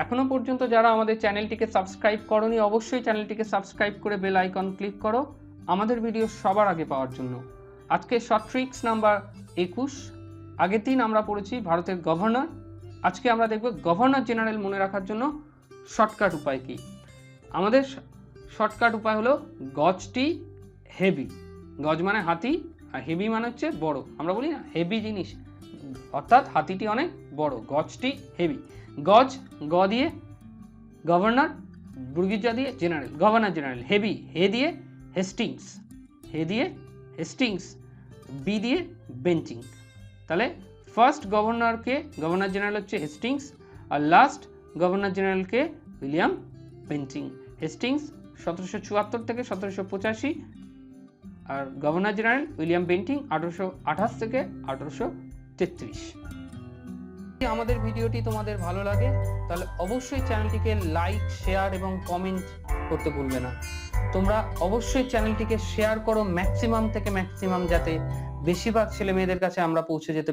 এখনো পর্যন্ত যারা আমাদের চ্যানেলটিকে সাবস্ক্রাইব করোনি অবশ্যই চ্যানেলটিকে সাবস্ক্রাইব করে বেল আইকন ক্লিক করো আমাদের ভিডিও সবার আগে পাওয়ার জন্য। আজকে শর্ট ট্রিক্স নাম্বার 21। আগের দিন আমরা পড়েছি ভারতের গভর্নর, আজকে আমরা দেখব গভর্নর জেনারেল মনে রাখার জন্য শর্টকাট উপায় কি। আমাদের শর্টকাট উপায় হলো গজটি হেভি। গজ মানে হাতি আর হেভি মানে হচ্ছে বড়। আমরা বলি না হেভি জিনিস, অর্থাৎ হাতিটি অনেক বড়, গজটি হেভি। গজ গ দিয়ে গভর্নর, বুর্গিজা দিয়ে general, governor general. Heavy H দিয়ে হেস্টিংস, হে দিয়ে হেস্টিংস, বি দিয়ে বেন্টিং। তাহলে ফার্স্ট গভর্নরকে গভর্নর জেনারেল হচ্ছে হেস্টিংস আর লাস্ট গভর্নর জেনারেলকে উইলিয়াম বেন্টিং। হেস্টিংস 1774 থেকে 1785 আর গভর্নর জেনারেল উইলিয়াম বেন্টিং 1828 থেকে 1833। আমাদের ভিডিওটি তোমাদের ভালো লাগে তাহলে অবশ্যই চ্যানেলটিকে লাইক, শেয়ার এবং কমেন্ট করতে ভুলবে না। তোমরা অবশ্যই চ্যানেলটিকে শেয়ার করো ম্যাক্সিমাম থেকে ম্যাক্সিমাম, যাতে বেশিরভাগ ছেলে মেয়েদের কাছে আমরা পৌঁছে যেতে পারি।